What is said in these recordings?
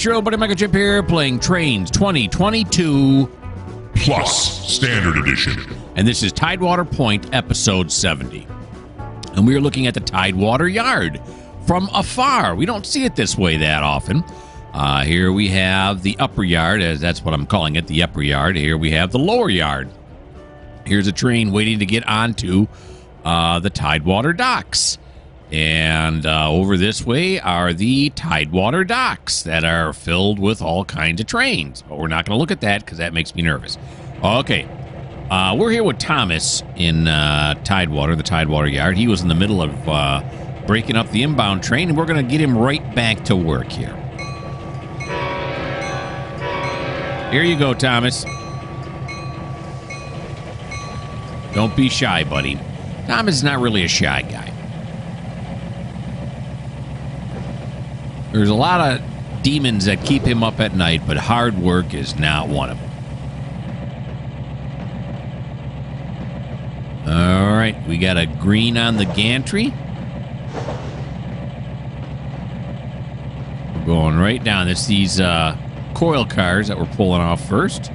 your old buddy Mikerowchip here, playing Trainz 2022 Plus Standard Edition. And this is Tidewater Point, episode 70. And we are looking at the Tidewater yard from afar. We don't see it this way that often. Here we have the upper yard, as that's what I'm calling it, the upper yard. Here we have the lower yard. Here's a train waiting to get onto the Tidewater docks. And over this way are the Tidewater docks that are filled with all kinds of trains. But we're not going to look at that because that makes me nervous. Okay. We're here with Thomas in Tidewater, the Tidewater yard. He was in the middle of breaking up the inbound train, and we're going to get him right back to work here. Here you go, Thomas. Don't be shy, buddy. Thomas is not really a shy guy. There's a lot of demons that keep him up at night, but hard work is not one of them. All right, we got a green on the gantry. We're going right down. It's these coil cars that we're pulling off first.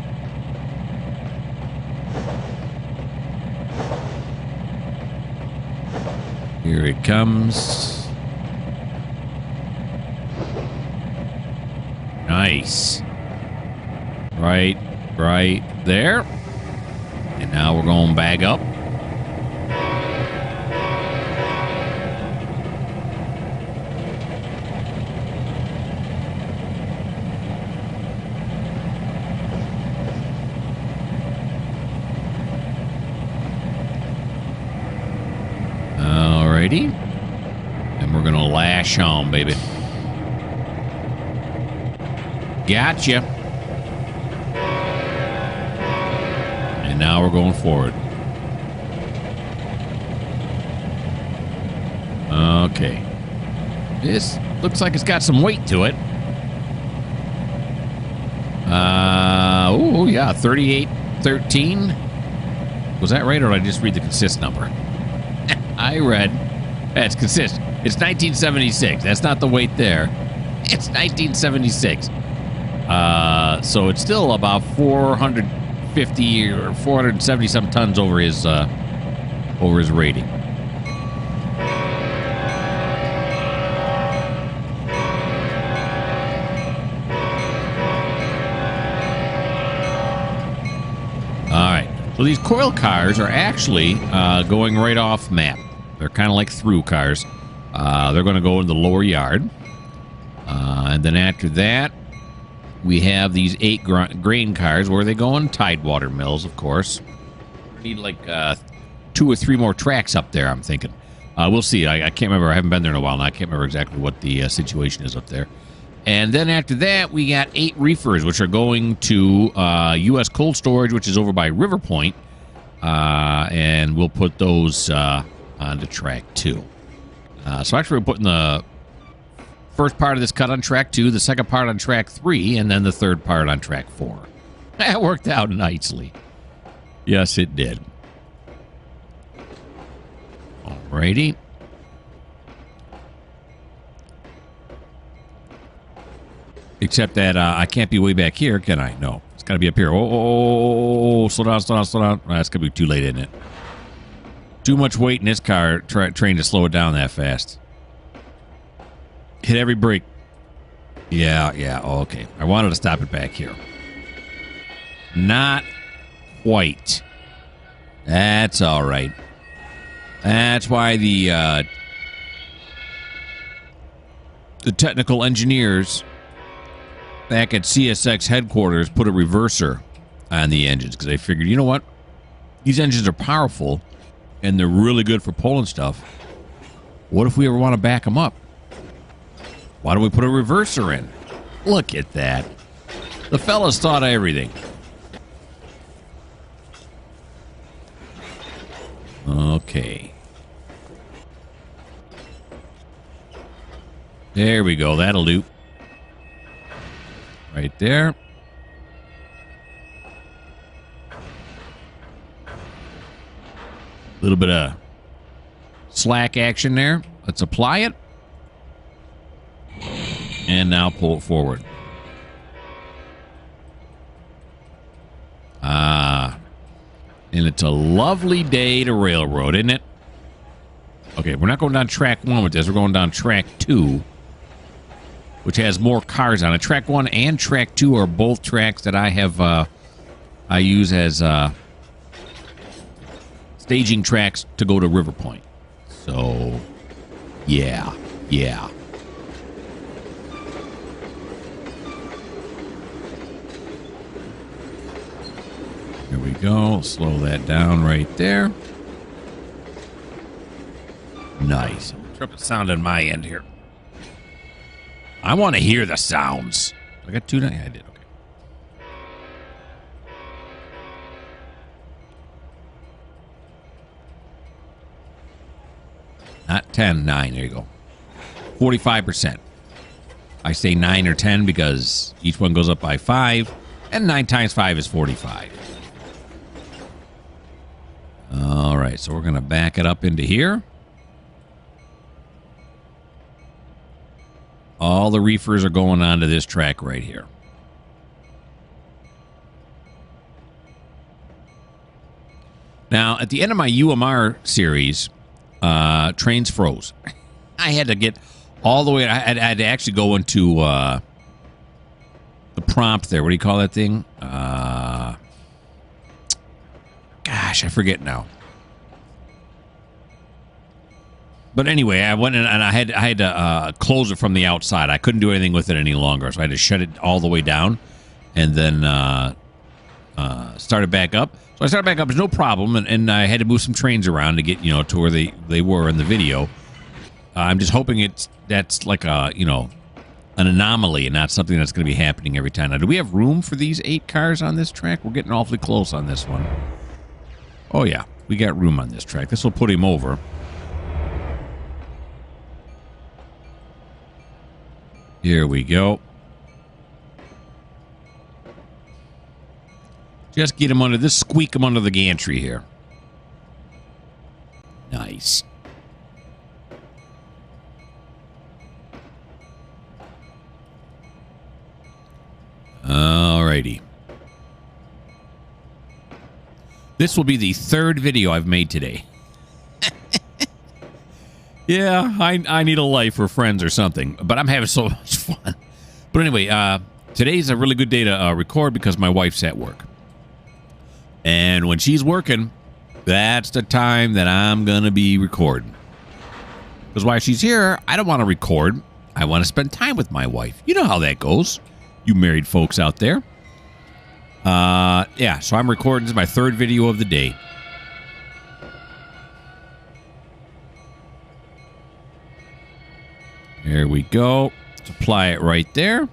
Here it comes. Nice. Right there. And now we're going back up. Alrighty. And we're going to lash on, baby. Gotcha. And now we're going forward. Okay. This looks like it's got some weight to it. Oh, yeah, 3813. Was that right, or did I just read the consist number? I read. That's consist. It's 1976. That's not the weight there. It's 1976. So it's still about 450 or 470 some tons over his rating. All right. So these coil cars are actually going right off map. They're kind of like through cars. They're going to go in the lower yard. And then after that, we have these 8 grain cars where they go in Tidewater mills, of course. We need like 2 or 3 more tracks up there, I'm thinking. We'll see. I can't remember. I haven't been there in a while, and I can't remember exactly what the situation is up there. And then after that, we got 8 reefers, which are going to U.S. cold storage, which is over by River Point. And we'll put those on the track 2. So actually, we're putting the first part of this cut on track 2, the second part on track 3, and then the third part on track 4. That worked out nicely. Yes, it did. Alrighty. Except that I can't be way back here, can I? No. It's got to be up here. Oh, slow down. That's going to be too late, isn't it? Too much weight in this car train to slow it down that fast. Hit every brake. Yeah. Oh, okay. I wanted to stop it back here. Not quite. That's all right. That's why the technical engineers back at CSX headquarters put a reverser on the engines because they figured, you know what? These engines are powerful and they're really good for pulling stuff. What if we ever want to back them up? Why don't we put a reverser in? Look at that. The fellas thought of everything. Okay. There we go. That'll do. Right there. A little bit of slack action there. Let's apply it. And now pull it forward. And it's a lovely day to railroad, isn't it? Okay, we're not going down track 1 with this. We're going down track 2, which has more cars on it. Track 1 and track 2 are both tracks that I have, I use as staging tracks to go to River Point. So, yeah. Here we go. Slow that down right there. Nice. Trip sound on my end here. I want to hear the sounds. I got 2. Yeah, I did. Okay. Not 10, 9. There you go. 45%. I say 9 or 10 because each one goes up by 5, and 9 times 5 is 45. All right, so we're going to back it up into here. All the reefers are going onto this track right here. Now, at the end of my UMR series, Trainz froze. I had to get all the way. I had to actually go into the prompt there. What do you call that thing? Gosh, I forget now. But anyway, I went in and I had to close it from the outside. I couldn't do anything with it any longer, so I had to shut it all the way down, and then start it back up. So I started back up. There's no problem, and I had to move some trains around to get to where they were in the video. I'm just hoping that's like a an anomaly and not something that's going to be happening every time. Now, do we have room for these 8 cars on this track? We're getting awfully close on this one. Oh yeah, we got room on this track. This will put him over. Here we go. Just get him under this, squeak him under the gantry here. Nice. Alrighty. This will be the 3rd video I've made today. Yeah, I need a life or friends or something, but I'm having so much fun. But anyway, today's a really good day to record because my wife's at work. And when she's working, that's the time that I'm going to be recording. Because while she's here, I don't want to record. I want to spend time with my wife. You know how that goes, you married folks out there. Yeah, so I'm recording. This is my 3rd video of the day. There we go. Let's apply it right there.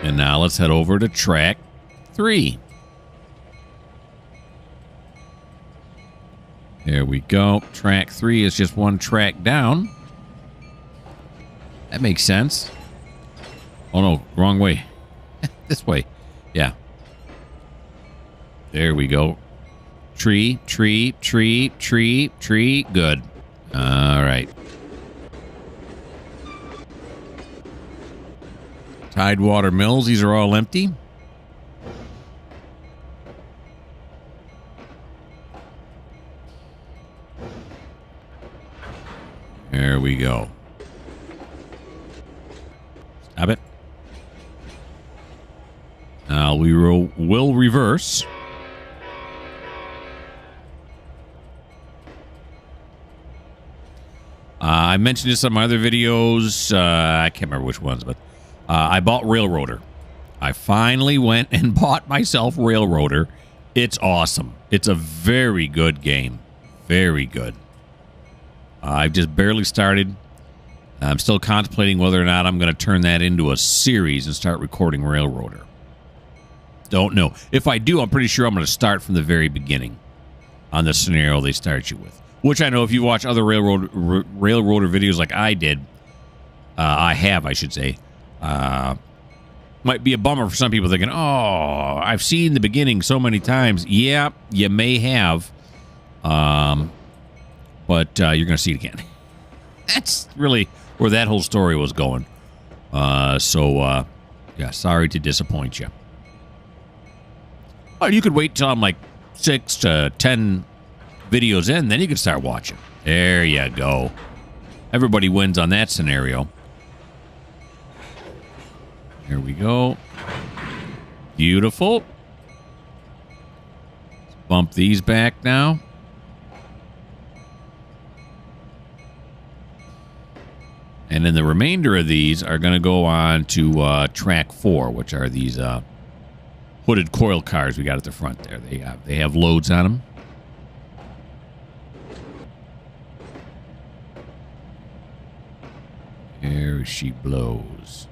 And now let's head over to track 3. There we go. Track 3 is just one track down. That makes sense. Oh no, wrong way. This way. Yeah. There we go. Tree, tree, tree, tree, tree. Good. All right. Tidewater mills. These are all empty. There we go. Stop it. Now we will reverse. I mentioned this on my other videos. I can't remember which ones, but I bought Railroader. I finally went and bought myself Railroader. It's awesome. It's a very good game. Very good. I've just barely started. I'm still contemplating whether or not I'm going to turn that into a series and start recording Railroader. Don't know. If I do, I'm pretty sure I'm going to start from the very beginning on the scenario they start you with. Which I know if you watch other Railroader videos like I did, I should say, might be a bummer for some people thinking, oh, I've seen the beginning so many times. Yeah, you may have, but you're going to see it again. That's really where that whole story was going. Yeah, sorry to disappoint you. Oh, you could wait till I'm like 6 to 10 videos in, then you can start watching. There you go. Everybody wins on that scenario. Here we go. Beautiful. Let's bump these back now. And then the remainder of these are going to go on to track 4, which are these hooded coil cars we got at the front there. They have loads on them. There she blows.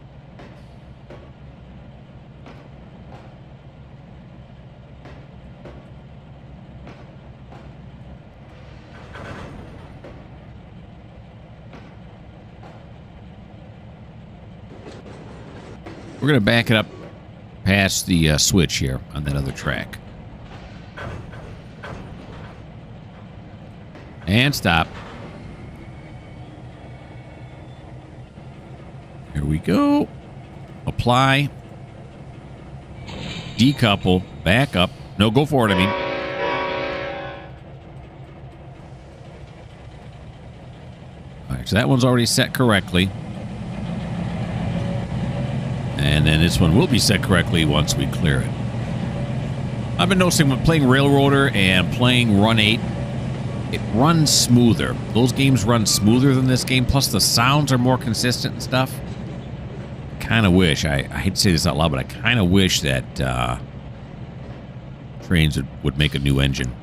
We're going to back it up past the switch here on that other track. And stop. Here we go. Apply. Decouple. Back up. No, go for it, I mean. All right, so that one's already set correctly. And then this one will be set correctly once we clear it. I've been noticing when playing Railroader and playing Run 8, it runs smoother. Those games run smoother than this game, plus the sounds are more consistent and stuff. Kind of wish, I hate to say this out loud, but I kind of wish that Trainz would make a new engine.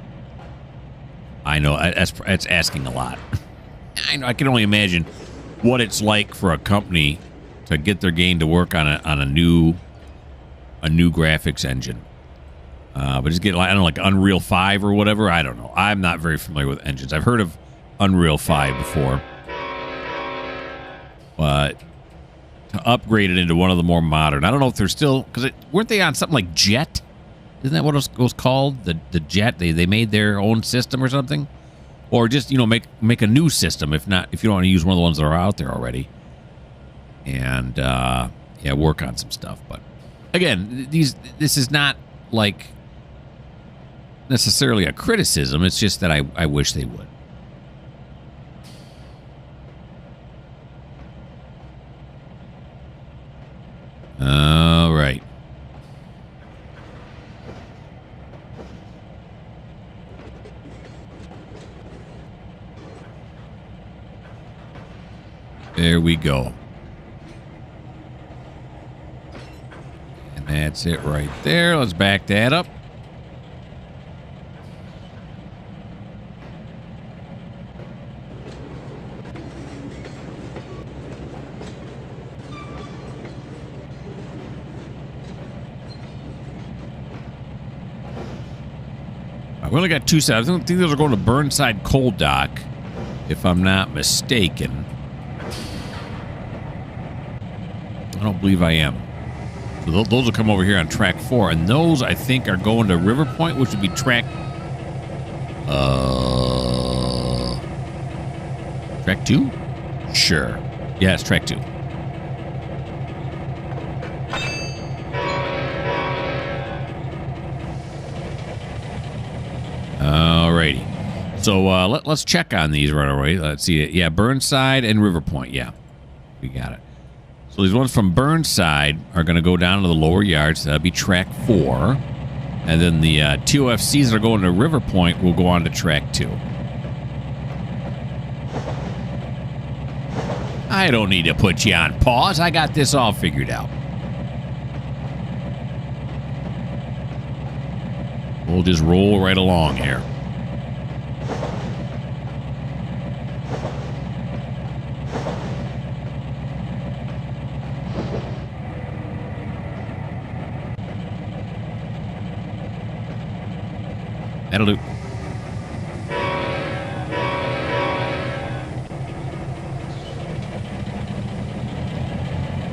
I know, that's asking a lot. I know, I can only imagine what it's like for a company to get their game to work on a new graphics engine. But just get, I don't know, like Unreal 5 or whatever. I don't know. I'm not very familiar with engines. I've heard of Unreal 5 before. But to upgrade it into one of the more modern, I don't know if they're still, because weren't they on something like Jet? Isn't that what it was called? The Jet? They made their own system or something? Or just, you know, make a new system if you don't want to use one of the ones that are out there already. And yeah, work on some stuff. But again, this is not like necessarily a criticism. It's just that I wish they would. All right. There we go. And that's it right there. Let's back that up. We only got 2 sides. I don't think those are going to Burnside Coal Dock, if I'm not mistaken. I don't believe I am. So those will come over here on track 4, and those I think are going to River Point, which would be track. Track 2? Sure. Yeah, it's track 2. Alrighty. So let's check on these right away. Let's see it. Yeah, Burnside and River Point. Yeah, we got it. So these ones from Burnside are going to go down to the lower yards. That'll be track 4. And then the TOFCs that are going to River Point will go on to track 2. I don't need to put you on pause. I got this all figured out. We'll just roll right along here. That'll do.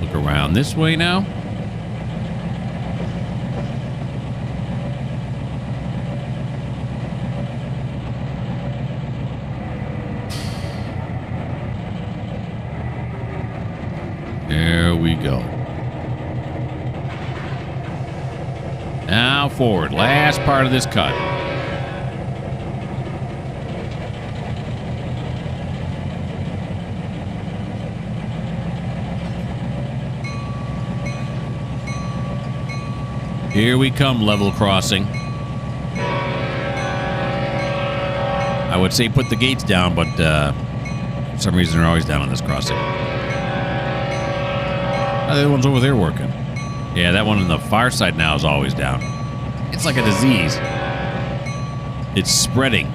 Look around this way now. There we go. Now forward. Last part of this cut. Here we come, level crossing. I would say put the gates down, but for some reason they're always down on this crossing. Oh, the other one's over there working. Yeah, that one on the far side now is always down. It's like a disease. It's spreading.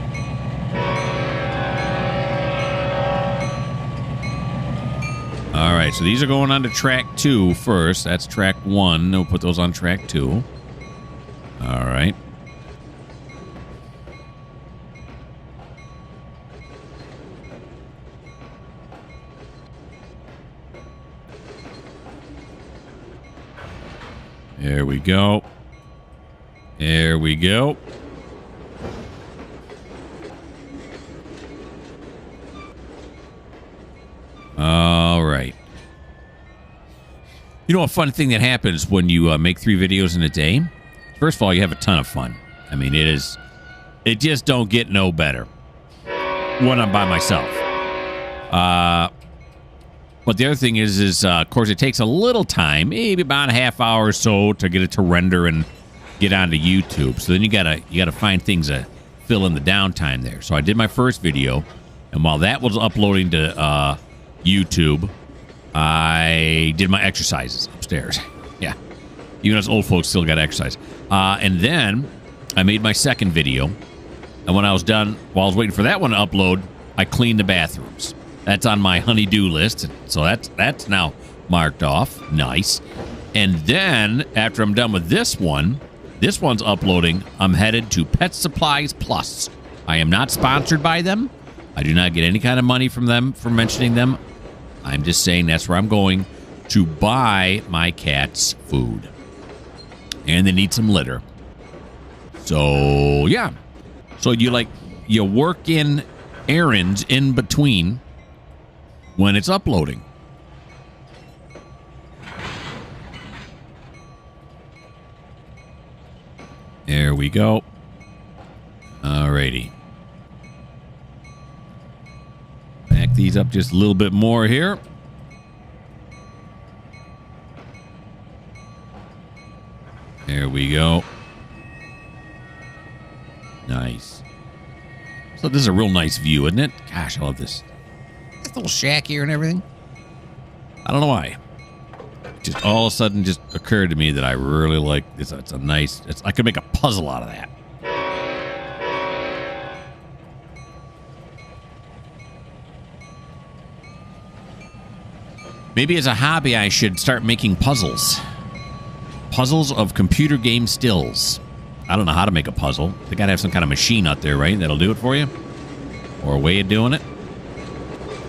All right, so these are going on to track 2 first. That's track 1. We'll put those on track 2. All right. There we go. There we go. All right. You know, a fun thing that happens when you make 3 videos in a day? First of all, you have a ton of fun. I mean, it just don't get no better when I'm by myself. But the other thing is of course, it takes a little time, maybe about a half hour or so to get it to render and get onto YouTube. So then you gotta find things to fill in the downtime there. So I did my first video, and while that was uploading to YouTube, I did my exercises upstairs. Yeah. Even us old folks still got to exercise. And then I made my second video. And when I was done, while I was waiting for that one to upload, I cleaned the bathrooms. That's on my honey-do list. So that's now marked off. Nice. And then after I'm done with this one's uploading, I'm headed to Pet Supplies Plus. I am not sponsored by them. I do not get any kind of money from them for mentioning them. I'm just saying that's where I'm going to buy my cats food. And they need some litter. So, yeah. So you work in errands in between when it's uploading. There we go. Alrighty. Back these up just a little bit more here. There we go. Nice. So this is a real nice view, isn't it? Gosh, I love this. This little shack here and everything. I don't know why. Just all of a sudden just occurred to me that I really like this. It's a nice... I could make a puzzle out of that. Maybe as a hobby, I should start making puzzles. Puzzles of computer game stills. I don't know how to make a puzzle. They gotta have some kind of machine out there, right? That'll do it for you? Or a way of doing it?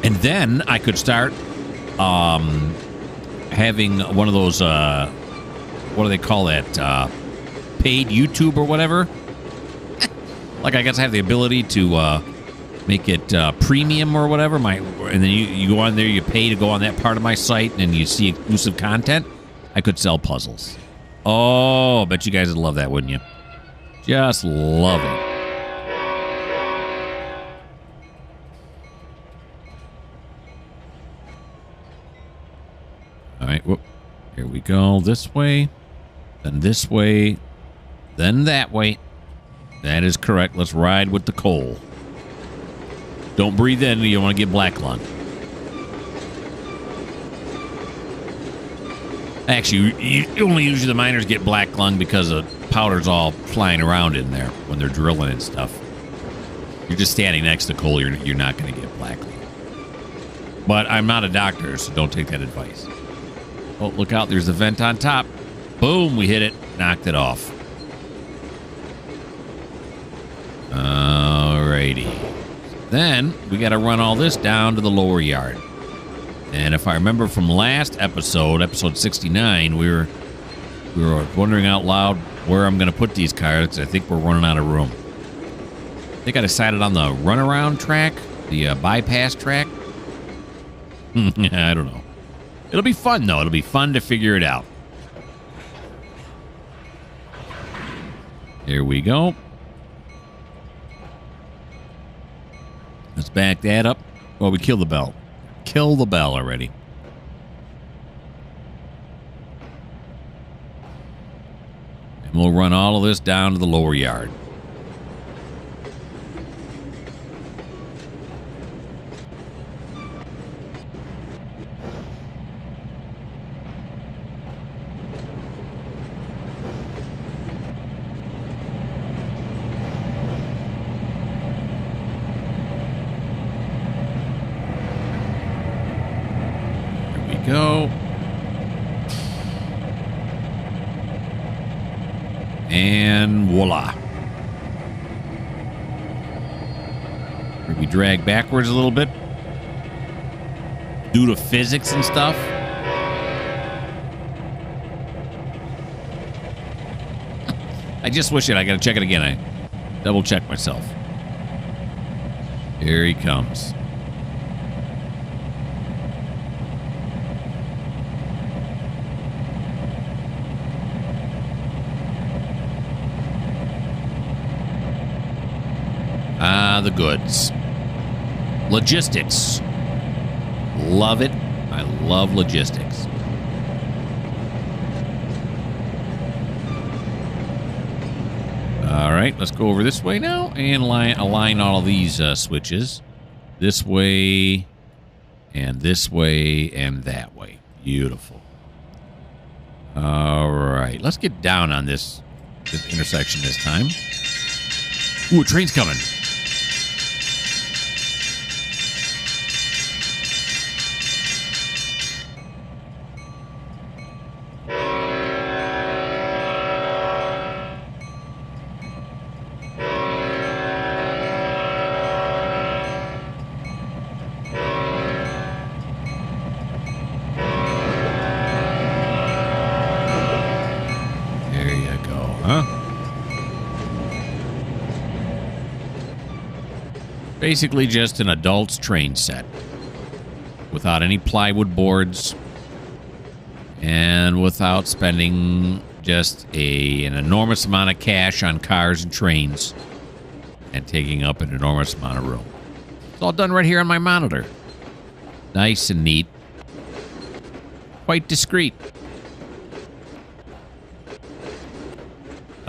And then I could start having one of those, what do they call that? Paid YouTube or whatever? Like, I guess I have the ability to make it premium or whatever. And then you go on there, you pay to go on that part of my site, and you see exclusive content. I could sell puzzles. Oh, I bet you guys would love that, wouldn't you? Just love it. All right, whoop. Here we go. This way, then this way, then that way. That is correct. Let's ride with the coal. Don't breathe in. You don't want to get black lung. Actually, only usually the miners get black lung because the powder's all flying around in there when they're drilling and stuff. You're just standing next to coal. You're not going to get black lung. But I'm not a doctor, so don't take that advice. Oh, look out. There's a vent on top. Boom. We hit it. Knocked it off. Alrighty. Then we got to run all this down to the lower yard. And if I remember from last episode, episode 69, we were wondering out loud where I'm going to put these cars. I think we're running out of room. I think I decided on the runaround track, the bypass track. I don't know. It'll be fun, though. It'll be fun to figure it out. Here we go. Let's back that up. Well, we kill the bell. Kill the bell already. And we'll run all of this down to the lower yard. Go. And voila. We drag backwards a little bit due to physics and stuff. I just wish it. I gotta check it again. I double check myself. Here he comes. The goods. Logistics. Love it. I love logistics. All right, let's go over this way now and align all of these switches. This way, and this way, and that way. Beautiful. All right, let's get down on this intersection this time. Ooh, a train's coming. Basically just an adult's train set without any plywood boards and without spending just an enormous amount of cash on cars and trains and taking up an enormous amount of room. It's all done right here on my monitor. Nice and neat. Quite discreet.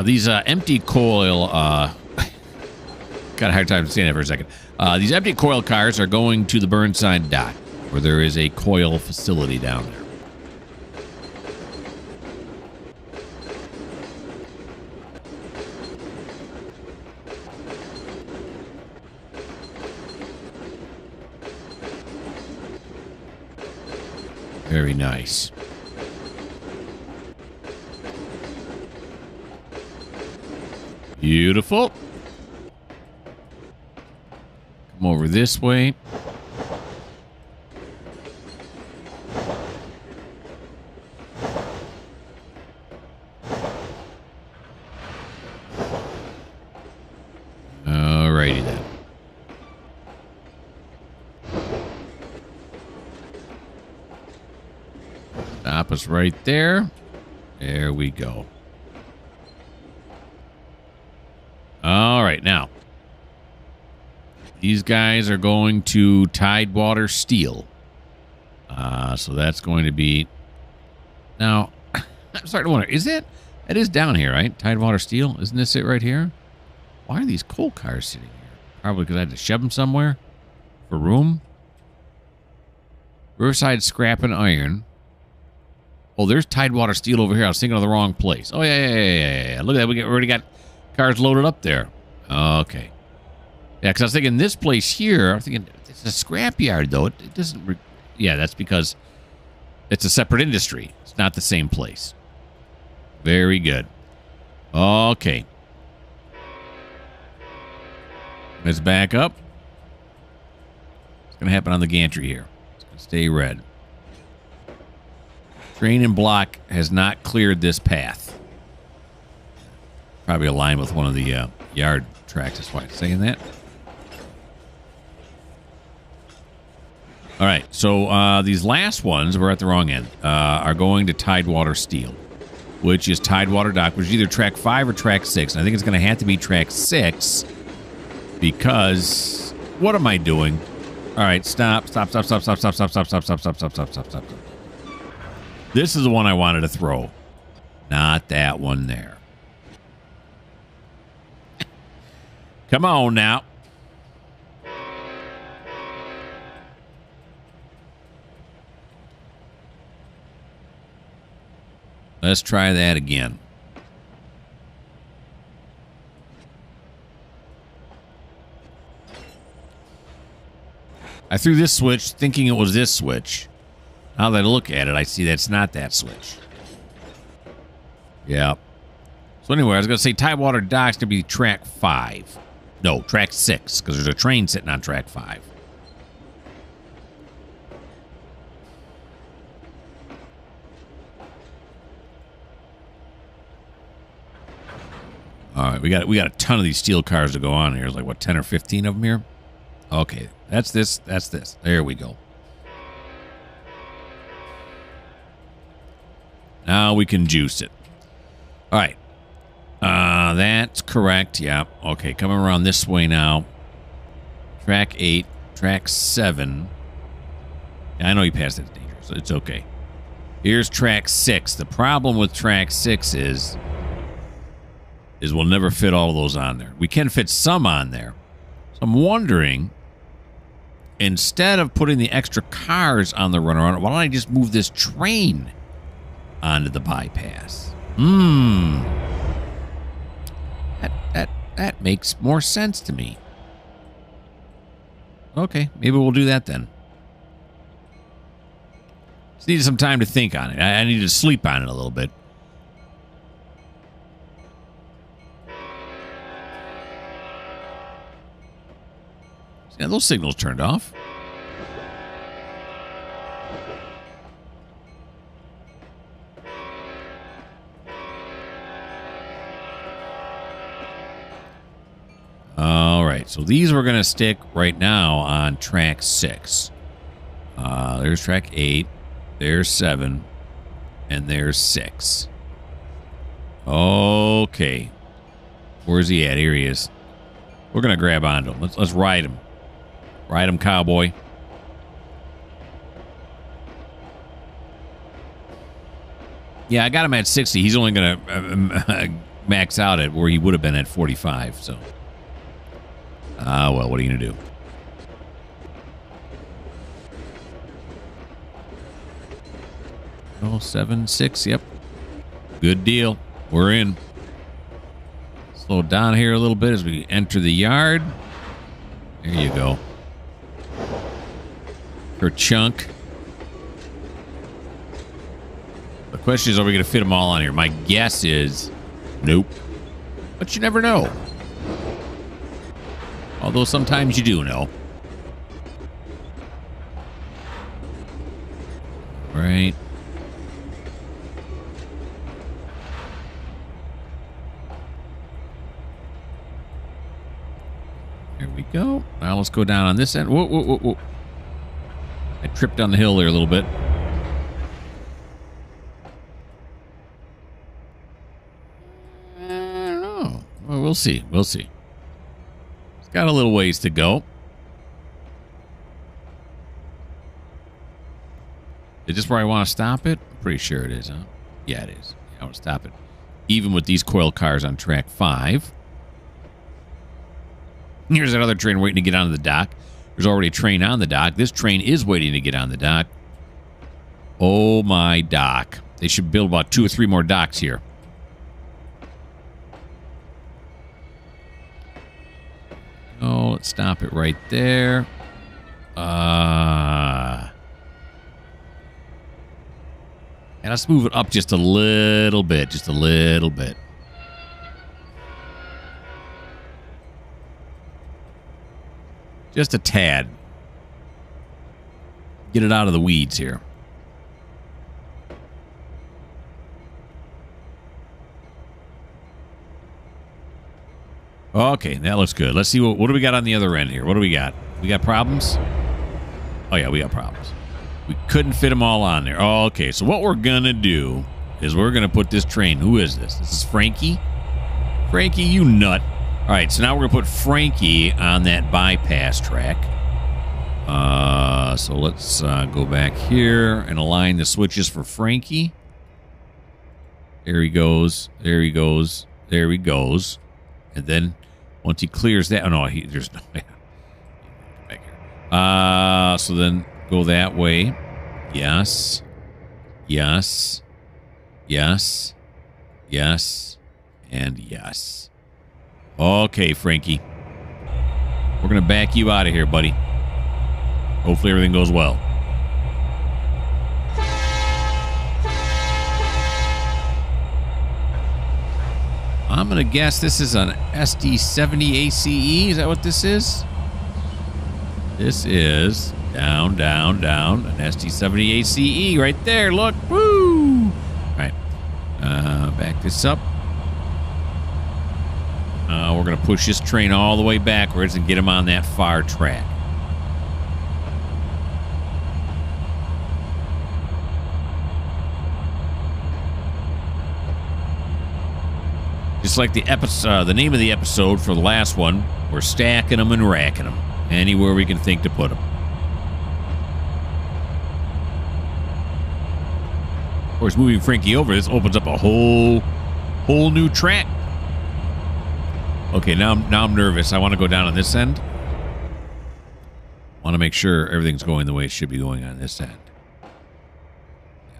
These empty coil... got a hard time saying that for a second. These empty coil cars are going to the Burnside dock, where there is a coil facility down there. Very nice. Beautiful. Come over this way. Alrighty then. Stop us right there. There we go. All right, now. These guys are going to Tidewater Steel. So that's going to be... Now, I'm starting to wonder, is it? It is down here, right? Tidewater Steel? Isn't this it right here? Why are these coal cars sitting here? Probably because I had to shove them somewhere for room. Riverside Scrap and Iron. Oh, there's Tidewater Steel over here. I was thinking of the wrong place. Oh, yeah. Look at that. We already got cars loaded up there. Okay. Yeah, because I was thinking this place here, I'm thinking it's a scrapyard, though. It doesn't... Yeah, that's because it's a separate industry. It's not the same place. Very good. Okay. Let's back up. What's going to happen on the gantry here? It's going to stay red. Train and block has not cleared this path. Probably aligned with one of the yard tracks. That's why I'm saying that. All right, so these last ones, we're at the wrong end, are going to Tidewater Steel. which is Tidewater Dock, which is either track 5 or track 6. And I think it's going to have to be track 6 because what am I doing? All right, stop. This is the one I wanted to throw. Not that one there. Come on now. Let's try that again. I threw this switch thinking it was this switch. Now that I look at it, I see that's not that switch. Yeah. So anyway, I was going to say Tidewater Dock's going to be track 5. No, track 6, because there's a train sitting on track 5. All right, we got a ton of these steel cars to go on here. There's like, what, 10 or 15 of them here? Okay, that's this. There we go. Now we can juice it. All right. That's correct. Yeah. Okay, coming around this way now. Track 8, track 7. Yeah, I know you passed that danger, so it's okay. Here's track 6. The problem with track 6 is we'll never fit all of those on there. We can fit some on there. So I'm wondering, instead of putting the extra cars on the runaround, why don't I just move this train onto the bypass? That makes more sense to me. Okay, maybe we'll do that then. Just needed some time to think on it. I needed to sleep on it a little bit. Yeah, those signals turned off. All right, so these we're going to stick right now on track 6. There's track 8, there's 7, and there's 6. Okay. Where's he at? Here he is. We're going to grab onto him. Let's ride him. Ride him, cowboy. Yeah, I got him at 60. He's only going to max out at where he would have been at 45, so. Well, what are you going to do? Oh, 7, 6, yep. Good deal. We're in. Slow down here a little bit as we enter the yard. There you go. Her chunk. The question is, are we going to fit them all on here? My guess is nope. But you never know. Although sometimes you do know. Right. There we go. Now let's go down on this end. Whoa, whoa, whoa, whoa. I tripped down the hill there a little bit. I don't know. Well, we'll see. We'll see. It's got a little ways to go. Is this where I want to stop it? I'm pretty sure it is, huh? Yeah, it is. I want to stop it. Even with these coil cars on track 5. Here's another train waiting to get onto the dock. There's already a train on the dock. This train is waiting to get on the dock. Oh, my dock. They should build about 2 or 3 more docks here. Oh, let's stop it right there. And let's move it up just a little bit. Just a little bit. Just a tad. Get it out of the weeds here. Okay, that looks good. Let's see what do we got on the other end here. What do we got? We got problems? Oh, yeah, we got problems. We couldn't fit them all on there. Oh, okay, so what we're going to do is we're going to put this train. Who is this? This is Franky? Franky, you nut. All right, so now we're going to put Franky on that bypass track. So let's go back here and align the switches for Franky. There he goes. There he goes. There he goes. And then once he clears that... Oh, no, there's no... Back here. So then go that way. Yes. Yes. Yes. Yes. And yes. Okay, Franky. We're going to back you out of here, buddy. Hopefully everything goes well. I'm going to guess this is an SD70 ACE. Is that what this is? This is down, down, down. An SD70 ACE right there. Look. Woo! All right. Back this up. We're going to push this train all the way backwards and get him on that far track. Just like the episode, the name of the episode for the last one, we're stacking them and racking them anywhere we can think to put them. Of course, moving Franky over, this opens up a whole new track. Okay, now I'm nervous. I want to go down on this end. Want to make sure everything's going the way it should be going on this end.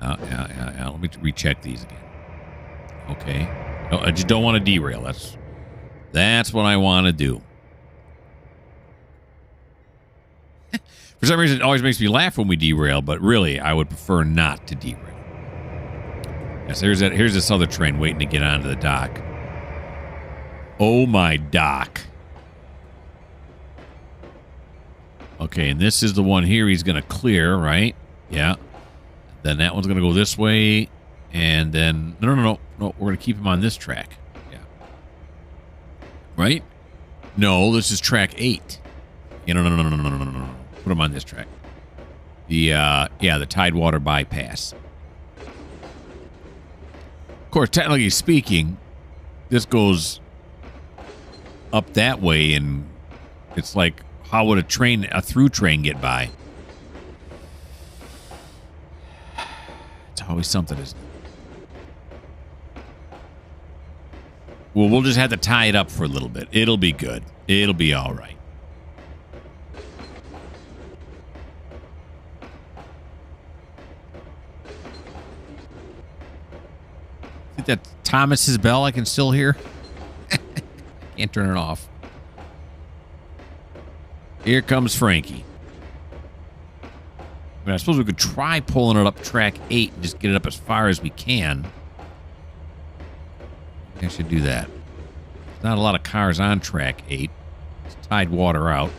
Yeah. Let me recheck these again. Okay. No, I just don't want to derail. That's what I want to do. For some reason, it always makes me laugh when we derail, but really, I would prefer not to derail. Yes, here's this other train waiting to get onto the dock. Oh, my dock. Okay, and this is the one here he's going to clear, right? Yeah. Then that one's going to go this way. And then... No. We're going to keep him on this track. Yeah. Right? No, this is track 8. Yeah, no. Put him on this track. The Tidewater bypass. Of course, technically speaking, this goes up that way, and it's like, how would a through train get by? It's always something, isn't it? Well, we'll just have to tie it up for a little bit. It'll be good. It'll be all right. Think that Thomas's bell I can still hear? Can't turn it off. Here comes Franky. I mean, I suppose we could try pulling it up track 8 and just get it up as far as we can. I should do that. There's not a lot of cars on track 8. It's Tidewater out.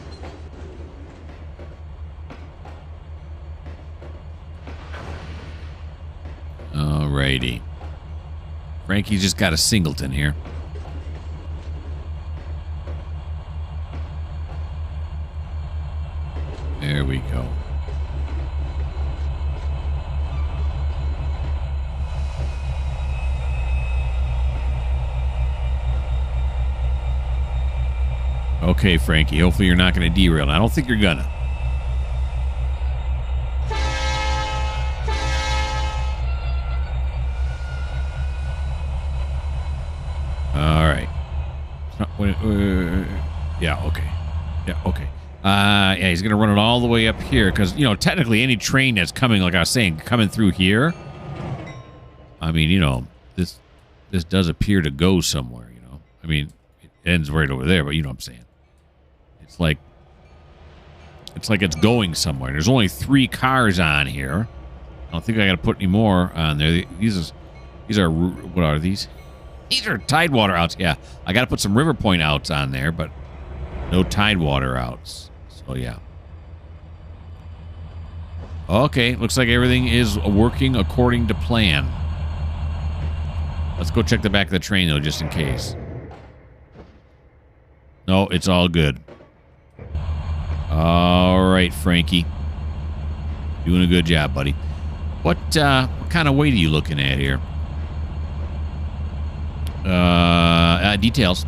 Alrighty. Franky's just got a singleton here. There we go. Okay, Franky. Hopefully you're not going to derail. I don't think you're gonna. All right. Yeah, okay. Yeah, okay. Yeah, he's going to run it all the way up here because, you know, technically any train that's coming, like I was saying, coming through here, I mean, you know, this does appear to go somewhere, you know. I mean, it ends right over there, but you know what I'm saying. It's like it's going somewhere. There's only 3 cars on here. I don't think I got to put any more on there. These are what are these? These are Tidewater outs. Yeah, I got to put some River Point outs on there, but no Tidewater outs. So yeah. Okay, looks like everything is working according to plan. Let's go check the back of the train though, just in case. No, it's all good. All right, Franky. Doing a good job, buddy. What kind of weight are you looking at here? Details.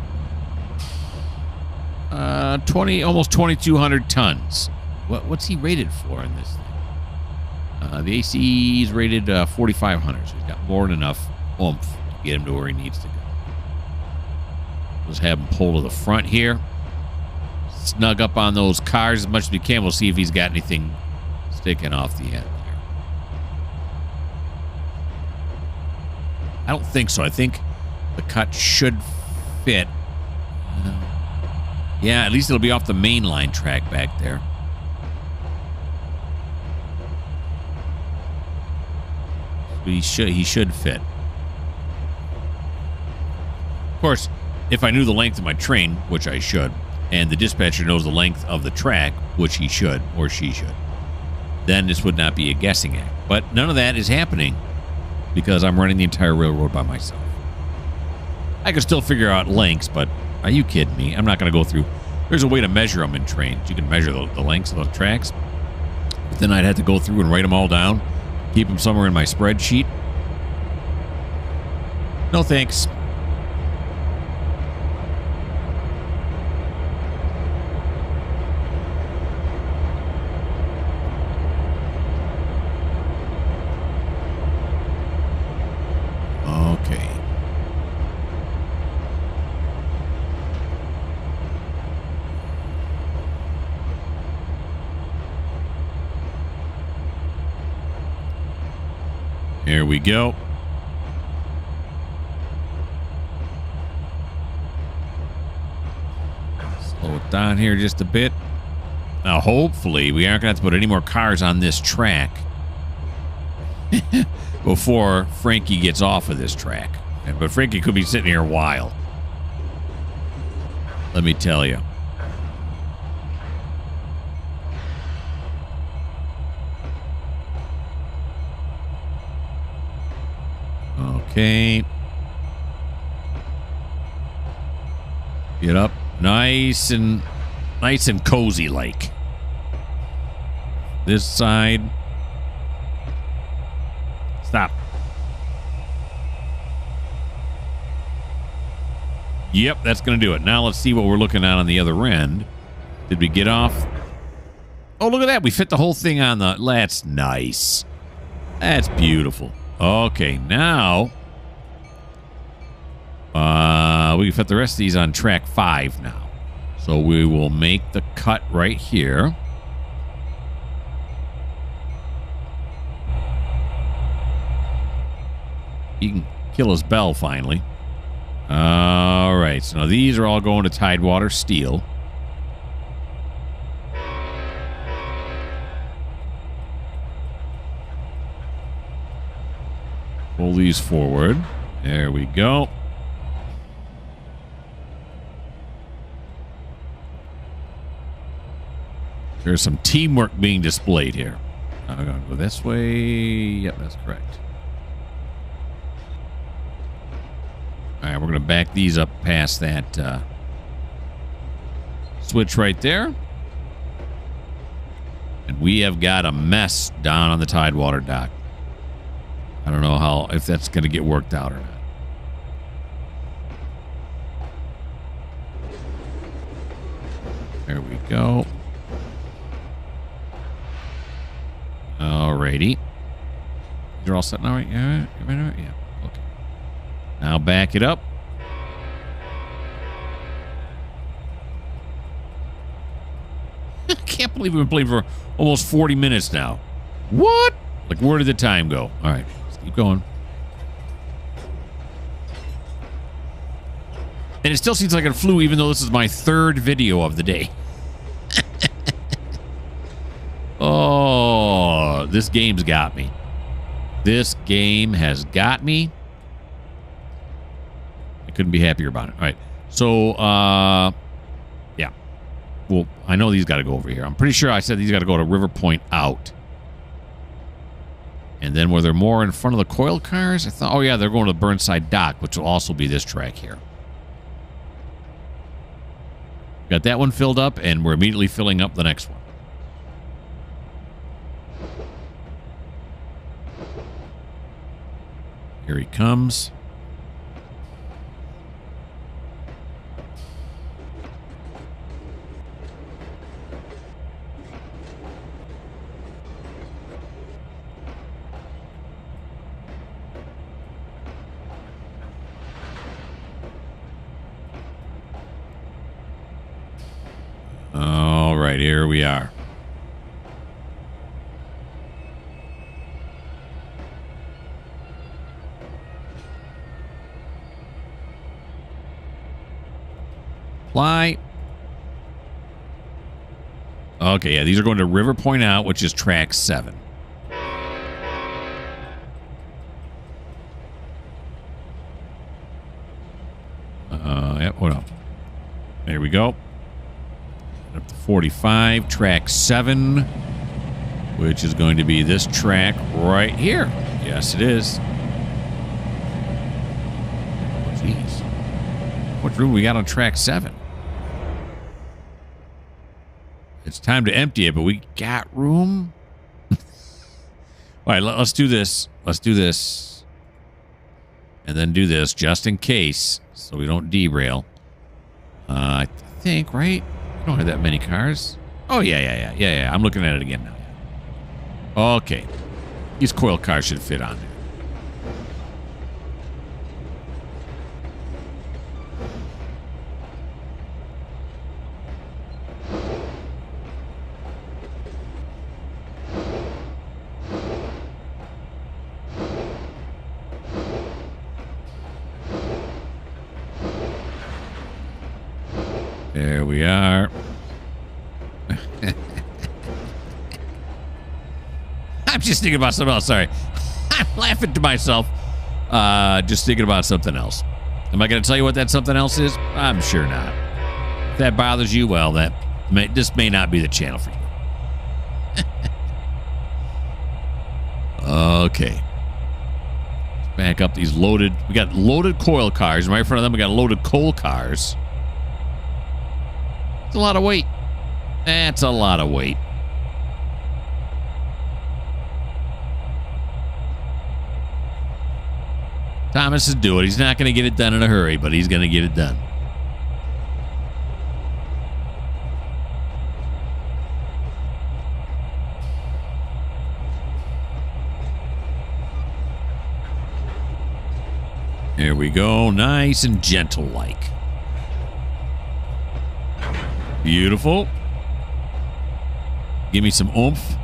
Almost 2,200 tons. What's he rated for in this thing? The AC is rated 4,500, so he's got more than enough oomph to get him to where he needs to go. Let's have him pull to the front here. Snug up on those cars as much as we can. We'll see if he's got anything sticking off the end there. I don't think so. I think the cut should fit. Yeah, at least it'll be off the main line track back there. He should fit. Of course, if I knew the length of my train, which I should, and the dispatcher knows the length of the track, which he should, or she should, then this would not be a guessing act. But none of that is happening because I'm running the entire railroad by myself. I can still figure out lengths, but are you kidding me? I'm not going to go through. There's a way to measure them in Trainz. You can measure the lengths of the tracks, but then I'd have to go through and write them all down, keep them somewhere in my spreadsheet. No thanks. Okay. Here we go. Slow it down here just a bit. Now, hopefully, we aren't going to have to put any more cars on this track before Franky gets off of this track. But Franky could be sitting here a while. Let me tell you. Okay. Get up nice and cozy like. This side. Stop. Yep, that's going to do it. Now let's see what we're looking at on the other end. Did we get off? Oh, look at that. We fit the whole thing on the... That's nice. That's beautiful. Okay, now... we can fit the rest of these on track 5 now. So we will make the cut right here. He can kill his bell finally. All right, so now these are all going to Tidewater Steel. Pull these forward. There we go. There's some teamwork being displayed here. I'm going to go this way. Yep, that's correct. All right, we're going to back these up past that switch right there. And we have got a mess down on the Tidewater dock. I don't know if that's going to get worked out or not. There we go. Alrighty. You're all set now, right? Yeah. Okay. Now back it up. I can't believe we've been playing for almost 40 minutes now. What? Like, where did the time go? All right, let's keep going. And it still seems like it flew, even though this is my 3rd video of the day. Oh, this game's got me. This game has got me. I couldn't be happier about it. All right. So, yeah. Well, I know these got to go over here. I'm pretty sure I said these got to go to River Point out. And then were there more in front of the coil cars? I thought, oh, yeah, they're going to the Burnside Dock, which will also be this track here. Got that one filled up, and we're immediately filling up the next one. Here he comes. All right, here we are. Fly. Okay, yeah, these are going to River Point Out, which is track 7. Yep, hold on. There we go. Up to 45, track 7, which is going to be this track right here. Yes, it is. Oh, jeez. What room we got on track 7? It's time to empty it, but we got room. All right, let's do this. Let's do this. And then do this just in case, so we don't derail. I think, right? We don't have that many cars. Oh, yeah. I'm looking at it again now. Okay. These coil cars should fit on there. There we are. I'm just thinking about something else. Sorry. I'm laughing to myself. Just thinking about something else. Am I going to tell you what that something else is? I'm sure not. If that bothers you, well, this may not be the channel for you. Okay. Let's back up these loaded. We got loaded coil cars. Right in front of them, we got loaded coal cars. A lot of weight. That's a lot of weight. Thomas is doing it. He's not going to get it done in a hurry, but he's going to get it done. There we go. Nice and gentle like. Beautiful. Give me some oomph.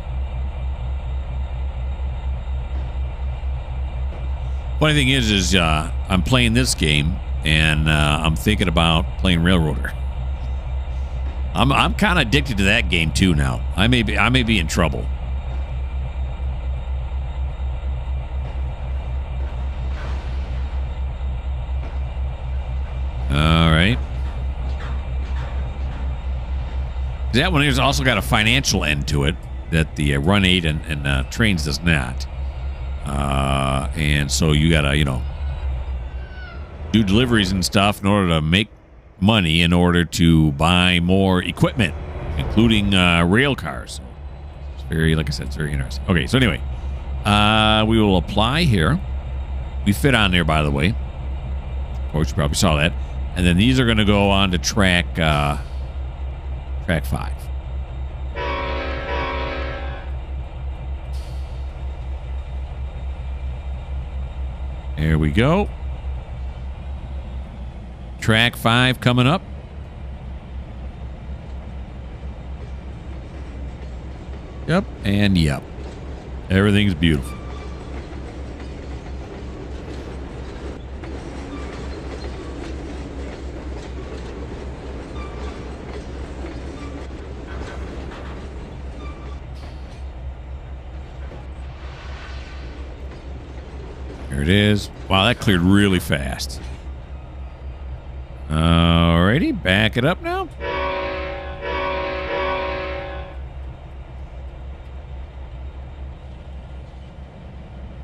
Funny thing is I'm playing this game and I'm thinking about playing Railroader. I'm kind of addicted to that game too now. I may be in trouble. All right. That one has also got a financial end to it that the Run 8 and Trainz does not. And so you got to, do deliveries and stuff in order to make money in order to buy more equipment, including rail cars. It's very, like I said, it's very interesting. Okay, so anyway, we will apply here. We fit on there, by the way. Of course, you probably saw that. And then these are going to go on to track 5. There we go. Track 5 coming up. Yep, and yep. Everything's beautiful. There it is. Wow, that cleared really fast. Alrighty, back it up now.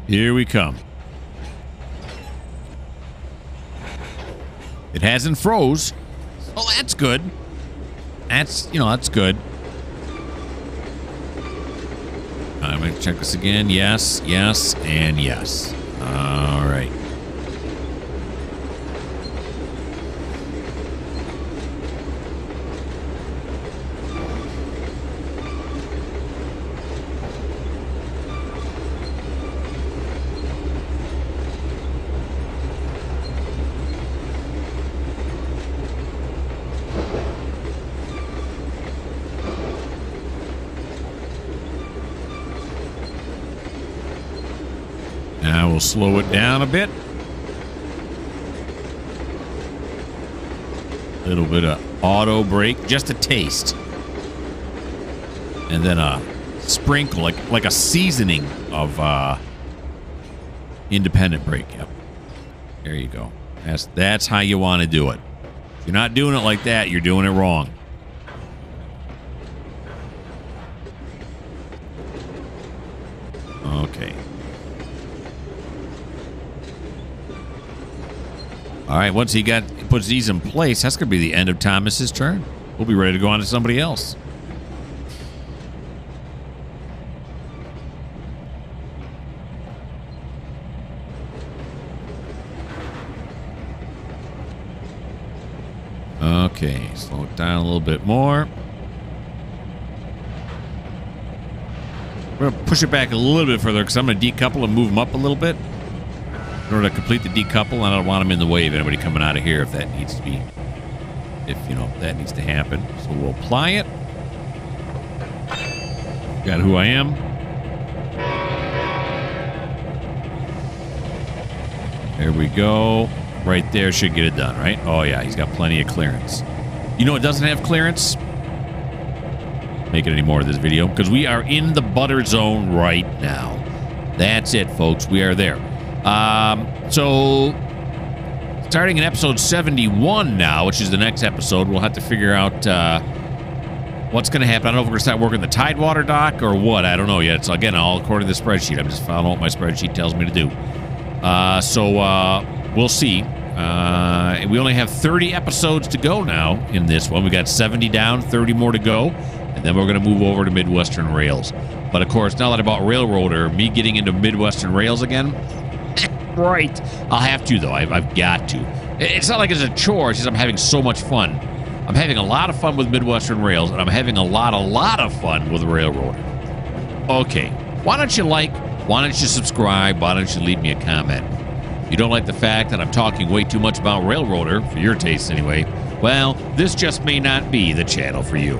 Here we come. It hasn't froze. Oh, that's good. That's good. I'm going to check this again. Yes, yes, and yes. All right. we'll slow it down a bit. A little bit of auto brake, just a taste. And then a sprinkle, like a seasoning of independent brake. Yep. There you go. That's how you want to do it. If you're not doing it like that, you're doing it wrong. Okay. All right, once he puts these in place, that's going to be the end of Thomas's turn. We'll be ready to go on to somebody else. Okay, slow it down a little bit more. We're going to push it back a little bit further because I'm going to decouple and move them up a little bit. In order to complete the decouple, I don't want them in the way of anybody coming out of here if that needs to be, if that needs to happen. So we'll apply it. Got who I am. There we go. Right there should get it done, right? Oh yeah, he's got plenty of clearance. You know it doesn't have clearance? Make it any more of this video because we are in the butter zone right now. That's it, folks. We are there. So starting in episode 71 now, which is the next episode, we'll have to figure out what's going to happen. I don't know if we're going to start working the Tidewater dock or what. I don't know yet. It's, again, all according to the spreadsheet. I'm just following what my spreadsheet tells me to do. So we'll see. We only have 30 episodes to go now in this one. We got 70 down, 30 more to go. And then we're going to move over to Midwestern Rails. But, of course, now that I bought Railroader, me getting into Midwestern Rails again, right. I'll have to, though. I've got to. It's not like it's a chore. It's just I'm having so much fun. I'm having a lot of fun with Midwestern Rails, and I'm having a lot of fun with Railroader. Okay. Why don't you like? Why don't you subscribe? Why don't you leave me a comment? If you don't like the fact that I'm talking way too much about Railroader, for your taste anyway, well, this just may not be the channel for you.